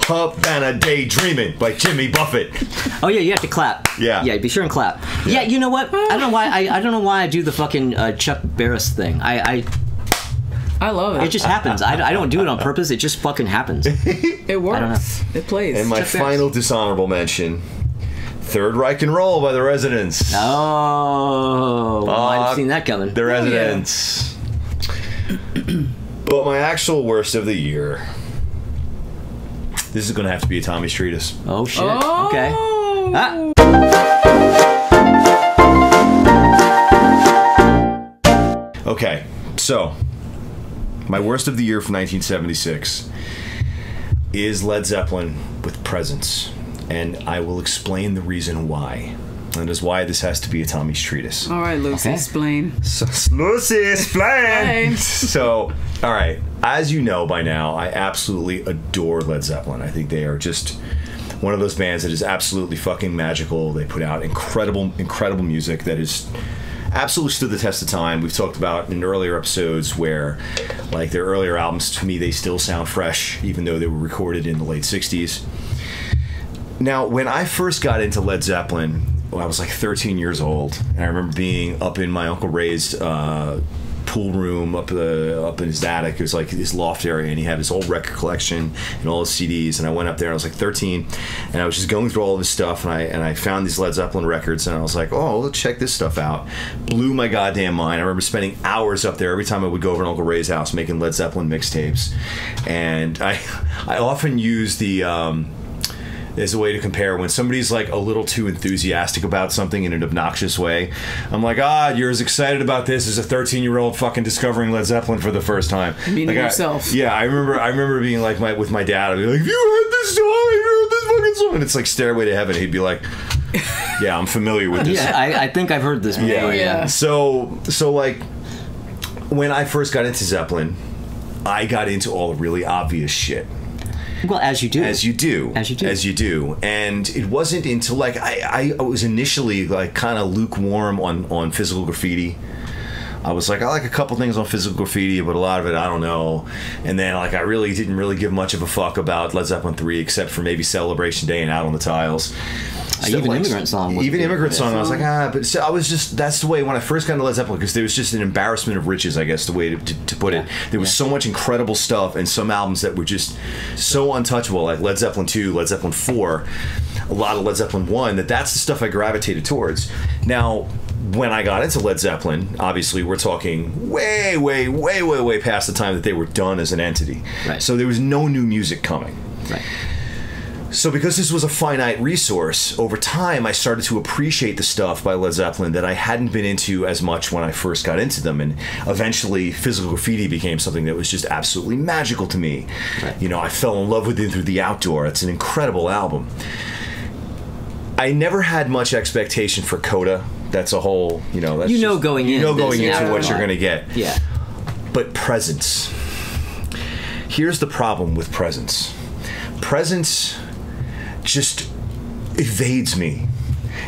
Havana Daydreamin' by Jimmy Buffett. Oh yeah, you have to clap. Yeah. Yeah, be sure and clap. Yeah, you know what? I don't know why. I don't know why I do the fucking Chuck Barris thing. I love it. It just happens. I don't do it on purpose. It just fucking happens. It works. It plays. And my Chuck Barris. final dishonorable mention: Third Reich and Roll by The Residents. Oh, might have seen that coming. The Residents. But my actual worst of the year. This is going to have to be a Tommy Streetus. Oh shit. Oh. Okay. Ah. Okay, so my worst of the year from 1976 is Led Zeppelin with Presence, and I will explain the reason why. And is why this has to be a Tommy's Treatise. All right, Lucy, explain. Lucy, explain. Explain. So, all right. As you know by now, I absolutely adore Led Zeppelin. I think they are just one of those bands that is absolutely fucking magical. They put out incredible, incredible music that is absolutely stood the test of time. We've talked about in earlier episodes where, like, their earlier albums, to me, they still sound fresh, even though they were recorded in the late 60s. Now, when I first got into Led Zeppelin, I was like 13 years old, and I remember being up in my Uncle Ray's pool room up in his attic. It was like his loft area, and he had his whole record collection and all his CDs. And I went up there, and I was like 13, and I was just going through all of his stuff, and I found these Led Zeppelin records, and I was like, oh, let's check this stuff out. Blew my goddamn mind. I remember spending hours up there every time I would go over to Uncle Ray's house making Led Zeppelin mixtapes, and I often use the as a way to compare when somebody's like a little too enthusiastic about something in an obnoxious way. I'm like, you're as excited about this as a 13-year-old fucking discovering Led Zeppelin for the first time. Meaning like yourself. I remember being like with my dad. I'd be like, have you heard this song? Have you heard this fucking song? And it's like Stairway to Heaven. He'd be like, yeah, I'm familiar with this. Yeah, I think I've heard this before. Yeah. So like when I first got into Zeppelin, I got into all the really obvious shit. Well, as you do. As you do. As you do. As you do. And it wasn't until, like, I was initially, like, kind of lukewarm on Physical Graffiti. I was like, I like a couple things on Physical Graffiti, but a lot of it I don't know. And then like I really didn't really give much of a fuck about Led Zeppelin 3 except for maybe Celebration Day and Out on the Tiles. Even like, Immigrant Song. Even Immigrant Song, I was like, but so I was just, that's the way when I first got into Led Zeppelin, because there was just an embarrassment of riches, I guess, the way to put it. There was so much incredible stuff and some albums that were just so untouchable, like Led Zeppelin 2, Led Zeppelin 4, a lot of Led Zeppelin 1, that's the stuff I gravitated towards. Now, when I got into Led Zeppelin, obviously we're talking way past the time that they were done as an entity. Right. So there was no new music coming. Right. So because this was a finite resource, over time I started to appreciate the stuff by Led Zeppelin that I hadn't been into as much when I first got into them, and eventually Physical Graffiti became something that was just absolutely magical to me. Right. You know, I fell in love with it through the outdoor. It's an incredible album. I never had much expectation for Coda. That's a whole, that's going into what you're going to get. Yeah. But Presence. Here's the problem with Presence. Presence just evades me.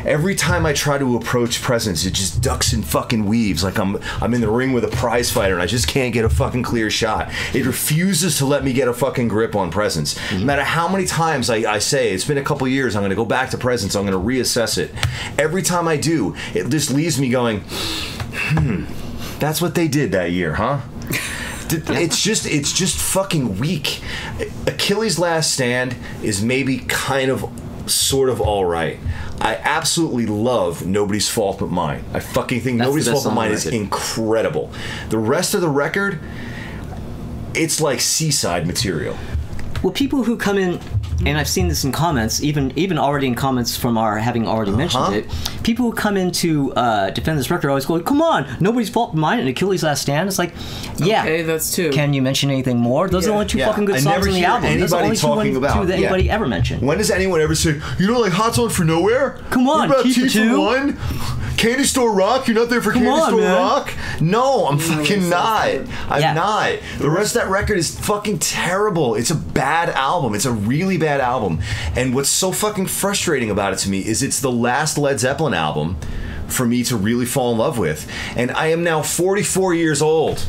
Every time I try to approach Presence, it just ducks and fucking weaves like I'm in the ring with a prize fighter and I just can't get a fucking clear shot. It refuses to let me get a fucking grip on Presence. No matter how many times I say, it's been a couple years, I'm going to go back to Presence, I'm going to reassess it. Every time I do, it just leaves me going, that's what they did that year, huh? It's just fucking weak. Achilles' Last Stand is maybe kind of sort of all right. I absolutely love Nobody's Fault But Mine. I fucking think Nobody's Fault But Mine is incredible. The rest of the record, it's like seaside material. Well, people who come in, and I've seen this in comments, even already in comments from our having already mentioned it, people who come in to defend this record always go, come on, Nobody's Fault But Mine and Achilles' Last Stand. It's like, yeah. Okay, that's two. Can you mention anything more? Those are the only two fucking good songs on the album. Those are the only two that anybody ever mentioned. When does anyone ever say, you don't like Hot Zone for Nowhere? Come on, what about Keep T It Two? for One? Candy Store Rock? You're not there for Candy Store Rock? No, I'm fucking not. I'm not. The rest of that record is fucking terrible. It's a bad album. It's a really bad album. And what's so fucking frustrating about it to me is it's the last Led Zeppelin album for me to really fall in love with. And I am now 44 years old.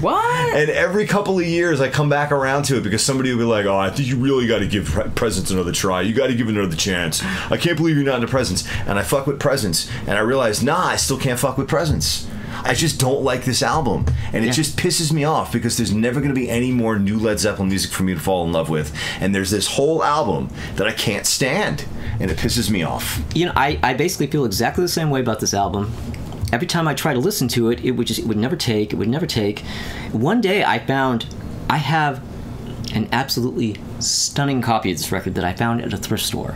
What? And every couple of years I come back around to it because somebody will be like, oh, I think you really got to give Presence another try. You got to give it another chance. I can't believe you're not into Presence. And I fuck with Presence. And I realize, I still can't fuck with Presence. I just don't like this album. And it just pisses me off because there's never going to be any more new Led Zeppelin music for me to fall in love with. And there's this whole album that I can't stand. And it pisses me off. I basically feel exactly the same way about this album. Every time I try to listen to it, it would never take. One day I have an absolutely stunning copy of this record that I found at a thrift store.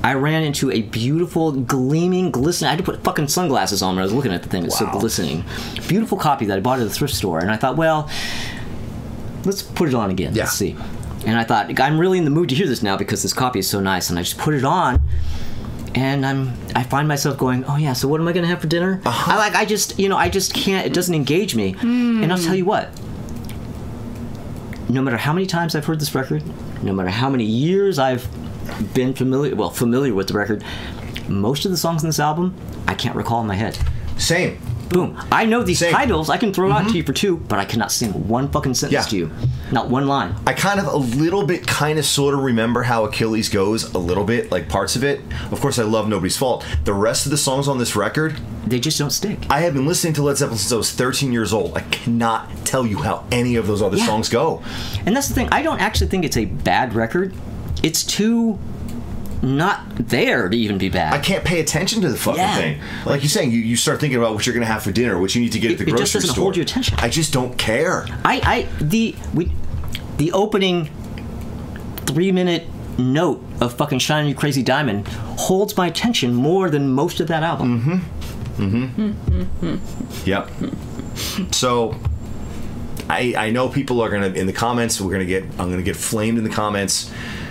I ran into a beautiful, gleaming, glistening. I had to put fucking sunglasses on when I was looking at the thing. It's so glistening. Beautiful copy that I bought at the thrift store. And I thought, well, let's put it on again. Let's see. And I thought, I'm really in the mood to hear this now because this copy is so nice. And I just put it on. And I find myself going, oh yeah, so what am I going to have for dinner? I just can't, it doesn't engage me. And I'll tell you what, no matter how many times I've heard this record, no matter how many years I've been familiar with the record, most of the songs in this album, I can't recall in my head. Same. Boom. I know these titles, I can throw out to you for two, but I cannot sing one fucking sentence to you. Not one line. I kind of sort of remember how Achilles goes a little bit, like parts of it. Of course, I love Nobody's Fault. The rest of the songs on this record, they just don't stick. I have been listening to Led Zeppelin since I was 13 years old. I cannot tell you how any of those other songs go. And that's the thing. I don't actually think it's a bad record. It's too not there to even be bad. I can't pay attention to the fucking thing. Like you're saying, you start thinking about what you're going to have for dinner, what you need to get at the grocery store. It just doesn't hold your attention. I just don't care. The opening 3-minute note of fucking Shine You Crazy Diamond holds my attention more than most of that album. Yep. So I know people are gonna in the comments. I'm gonna get flamed in the comments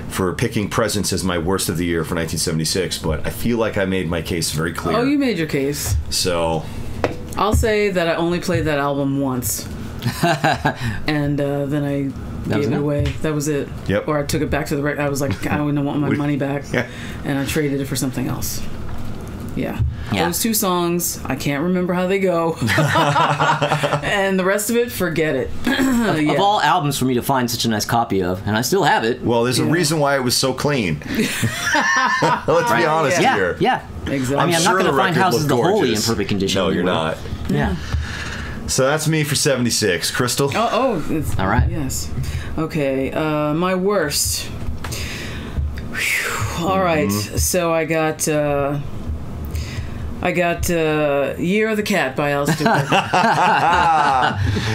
for picking Presence as my worst of the year for 1976, but I feel like I made my case very clear. Oh, you made your case. So I'll say that I only played that album once, and then I gave it away. That was it. Yep. Or I took it back to the record. I was like, I don't want my money back, and I traded it for something else. Yeah. Yeah. Those 2 songs, I can't remember how they go. And the rest of it, forget it. Of all albums for me to find such a nice copy of, and I still have it. Well, there's a reason why it was so clean. Let's be honest here. Yeah. Exactly. I mean, I'm not sure going to the find record Houses of the looked Holy in gorgeous. perfect condition. No, you're anywhere. not. Yeah. So that's me for 76. Crystal? It's, all right. Yes. Okay, my worst. Whew. All right, so I got Year of the Cat by Al Stewart.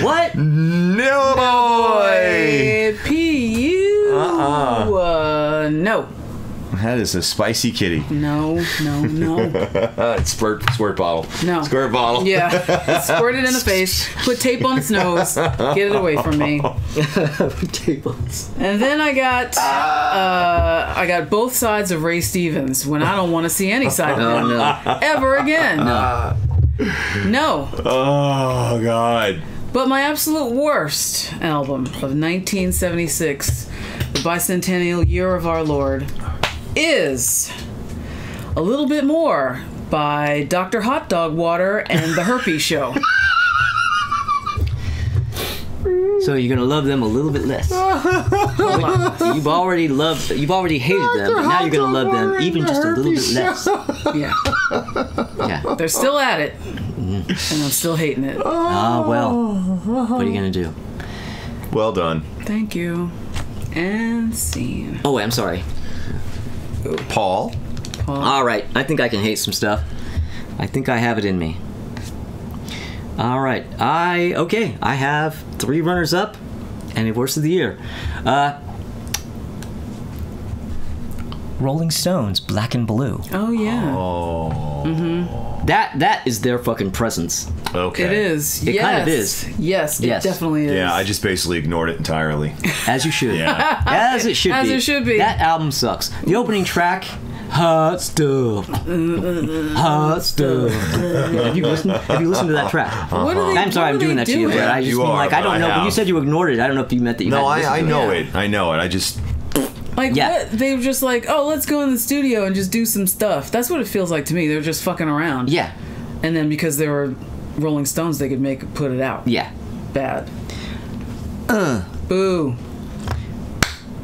What? No, boy! P.U. No. That is a spicy kitty. No. It's squirt bottle. No. Squirt bottle. Yeah. Squirt it in the face. Put tape on its nose. Get it away from me. Tape on its- And then I got both sides of Ray Stevens when I don't want to see any side of him ever again. No. Oh, God. But my absolute worst album of 1976, the bicentennial year of our Lord, is A Little Bit More by Dr. Hot Dog Water and The Herpes Show. So you're gonna love them a little bit less. You've already hated them, but now you're gonna love them even just a little bit less. Yeah. Yeah. They're still at it, and I'm still hating it. Well, what are you gonna do? Well done. Thank you. And scene. Oh wait, I'm sorry. Paul? All right, I think I can hate some stuff. I think I have it in me. All right, I have 3 runners up and a worst of the year. Rolling Stones, Black and Blue. Oh yeah. Oh. Mm-hmm. That is their fucking presence. Okay. It is. It kind of is. Yes, it definitely is. Yeah, I just basically ignored it entirely. As you should. Yeah. As it should be. As it should be. That album sucks. The opening track, hot stuff. Hot stuff. Have you listened to that track? What are they, I'm sorry I'm doing that to you, but I just mean, like, I don't know. When you said you ignored it, I don't know if you meant that you No, had to I listen to know it. it. I know it. I just... Like, what? They were just like, oh, let's go in the studio and just do some stuff. That's what it feels like to me. They're just fucking around. Yeah. And then because they were Rolling Stones, they could put it out. Yeah. Bad. Boo.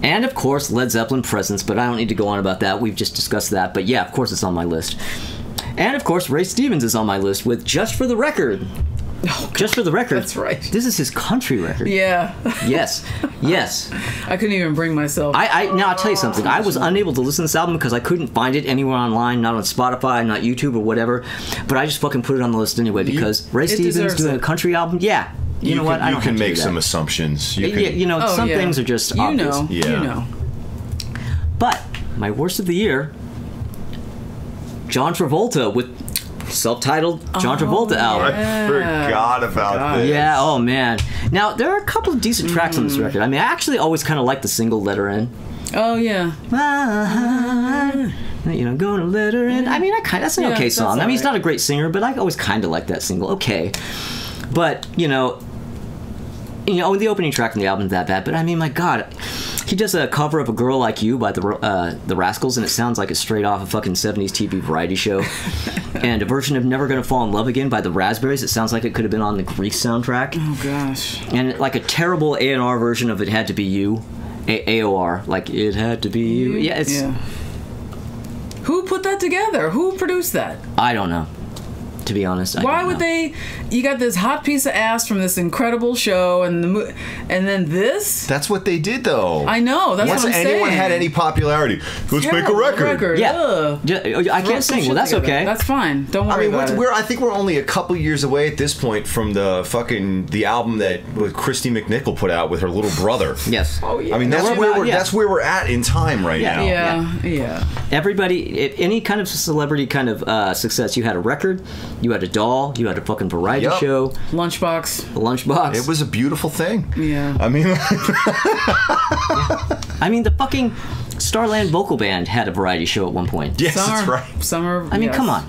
And of course, Led Zeppelin Presence, but I don't need to go on about that. We've just discussed that. But yeah, of course it's on my list. And of course, Ray Stevens is on my list with Just for the Record. Oh, Just for the record. That's right. This is his country record. Yeah. Yes. Yes. I couldn't even bring myself. Now I'll tell you something. I was unable to listen to this album because I couldn't find it anywhere online, not on Spotify, not YouTube or whatever. But I just fucking put it on the list anyway because Ray Stevens doing a country album. Yeah. You know what? I don't You can have to make do some that. assumptions. Some things are just obvious. You know. But my worst of the year, John Travolta with self-titled John Travolta album. I forgot about this. Yeah, oh man. Now, there are a couple of decent tracks on this record. I mean, I actually always kind of like the single Let Her In. Oh, yeah. Gonna let her in. I mean, that's an okay song. I mean, he's not a great singer, but I always kind of like that single. Okay. But, the opening track on the album isn't that bad, but I mean, my God. He does a cover of A Girl Like You by the Rascals, and it sounds like it's straight off a fucking 70s TV variety show. And a version of Never Gonna Fall in Love Again by the Raspberries. It sounds like it could have been on the Grease soundtrack. Oh, gosh. And like a terrible A&R version of It Had to Be You. AOR. Like, It Had to Be You. Yeah, it's... Yeah. Who put that together? Who produced that? I don't know. To be honest, why would they? You got this hot piece of ass from this incredible show, and then this. That's what they did, though. I know. That's what I'm saying. Once anyone had any popularity, let's make a record. Yeah, I can't sing. Well, that's okay. That's fine. Don't worry about it. I think we're only a couple years away at this point from the album that Christy McNichol put out with her little brother. Yes. Oh yeah. I mean, that's where we're at in time right now. Yeah. Everybody, any kind of celebrity kind of success, you had a record. You had a doll. You had a fucking variety show. Lunchbox. A lunchbox. It was a beautiful thing. Yeah. I mean, I mean, the fucking Starland Vocal Band had a variety show at one point. Yes, that's right. Summer. I mean, come on.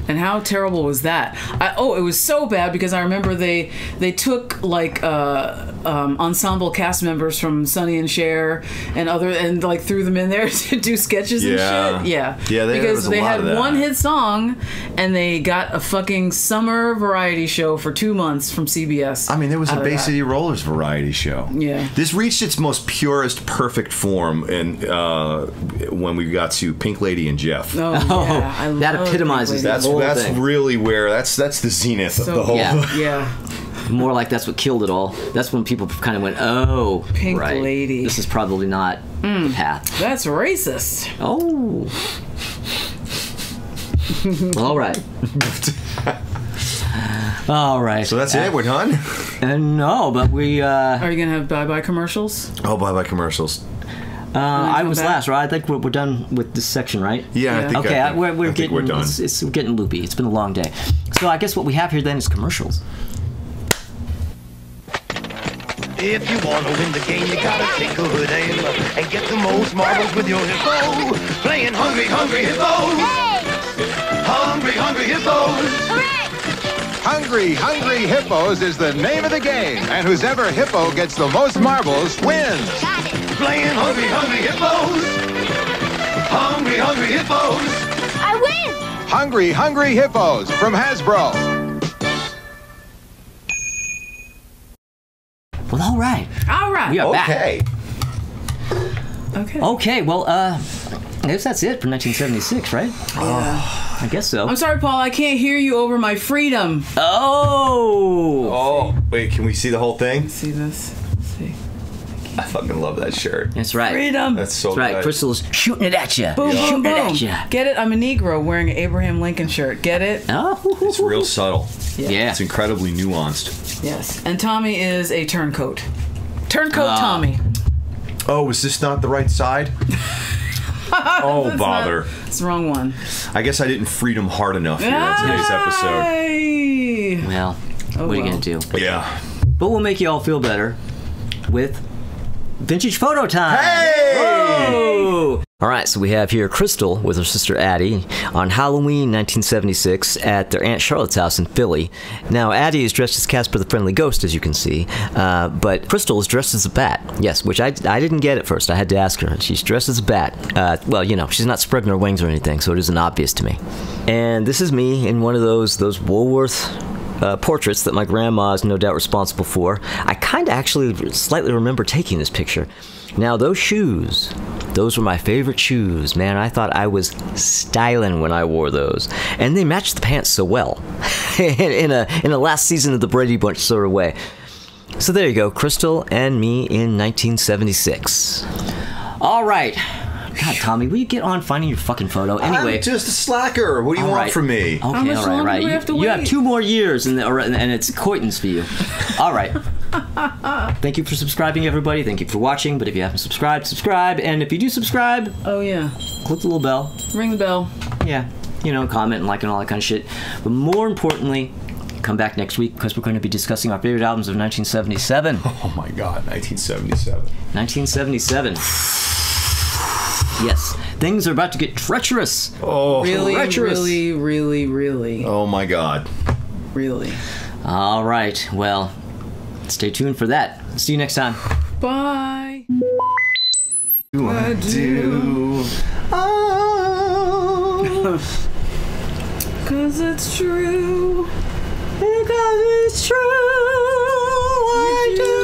And how terrible was that? It was so bad because I remember they took like ensemble cast members from Sonny and Cher and like threw them in there to do sketches and shit. Yeah, because they had one hit song and they got a fucking summer variety show for 2 months from CBS. I mean, there was a Bay City Rollers variety show. Yeah, this reached its most purest, perfect form, and when we got to Pink Lady and Jeff. Oh, yeah. That epitomizes that's really where that's the zenith of the whole. Yeah. More like that's what killed it all. That's when people kind of went, oh, Pink right. Lady. This is probably not the path. That's racist. Oh. All right. All right. So that's it. We're done. No, but we. Are you gonna have bye-bye commercials? Oh, bye-bye commercials. I was last, right? I think we're done with this section, right? Yeah. I think we're getting we're done. We're getting loopy. It's been a long day. So I guess what we have here then is commercials. If you want to win the game, you gotta take a good aim and get the most marbles with your hippo. Playing Hungry Hungry Hippos. Hey! Hungry Hungry Hippos. Hooray! Hungry Hungry Hippos is the name of the game, and whoever hippo gets the most marbles wins. Got it. Playing Hungry Hungry Hippos. Hungry Hungry Hippos. I win! Hungry Hungry Hippos from Hasbro. Well, all right. All right. We are back. Okay. Well, I guess that's it for 1976, right? I guess so. I'm sorry, Paul. I can't hear you over my freedom. Oh, wait. Can we see the whole thing? See this? Let's see. I fucking love that shirt. That's right. Freedom. That's so That's right. good. Crystal's shooting it at you. Boom, boom, Shooting boom. it at you. Get it? I'm a Negro wearing an Abraham Lincoln shirt. Get it? Oh, It's real subtle. yeah. It's incredibly nuanced. Yes. And Tommy is a turncoat. Turncoat Tommy. Oh, is this not the right side? Oh, bother. It's the wrong one. I guess I didn't freedom hard enough here in today's episode. Hey. Well, what are you going to do? Yeah. But we'll make you all feel better with Vintage Photo Time. Hey! Whoa! All right, so we have here Crystal with her sister Addie on Halloween 1976 at their Aunt Charlotte's house in Philly. Now, Addie is dressed as Casper the Friendly Ghost, as you can see, but Crystal is dressed as a bat. Yes, which I didn't get at first. I had to ask her. She's dressed as a bat. Well, you know, she's not spreading her wings or anything, so it isn't obvious to me. And this is me in one of those Woolworth portraits that my grandma is no doubt responsible for. I kind of actually slightly remember taking this picture. Now, those shoes, those were my favorite shoes. Man, I thought I was styling when I wore those. And they matched the pants so well. in a last season of the Brady Bunch sort of way. So there you go, Crystal and me in 1976. All right. God, Tommy, will you get on finding your fucking photo? Anyway, I'm just a slacker. What do you want from me? Okay, all right. You have 2 more years, and it's coitance for you. All right. Thank you for subscribing, everybody. Thank you for watching. But if you haven't subscribed, subscribe. And if you do subscribe, oh yeah, click the little bell. Ring the bell. Yeah, you know, comment and like and all that kind of shit. But more importantly, come back next week because we're going to be discussing our favorite albums of 1977. Oh my God, 1977. 1977. Yes, things are about to get treacherous. Oh, really, treacherous. really. Oh my God. Really. All right. Well, stay tuned for that. See you next time. Bye. I do. Oh. 'Cause it's true. Because it's true. I do.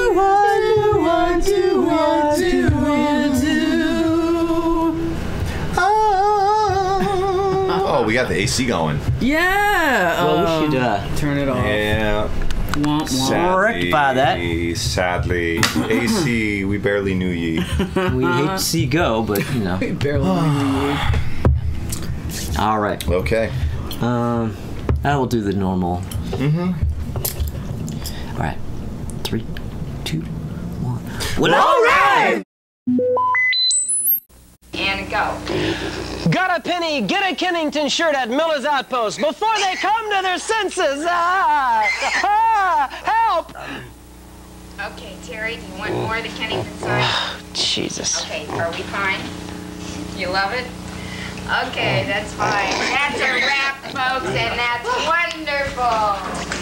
Oh, we got the AC going. Yeah. Well, we should turn it off. Yeah. Rectify that. Sadly. AC, we barely knew ye. We hate to see go, but you know. We barely knew you. All right. Okay. I will do the normal. All right. 3, 2, 1. Well, all right. And go. Got a penny, get a Kennington shirt at Miller's Outpost before they come to their senses. Help! Okay, Terry, do you want more of the Kennington side? Jesus. Okay, are we fine? You love it? Okay, that's fine. That's a wrap. folks, and that's wonderful.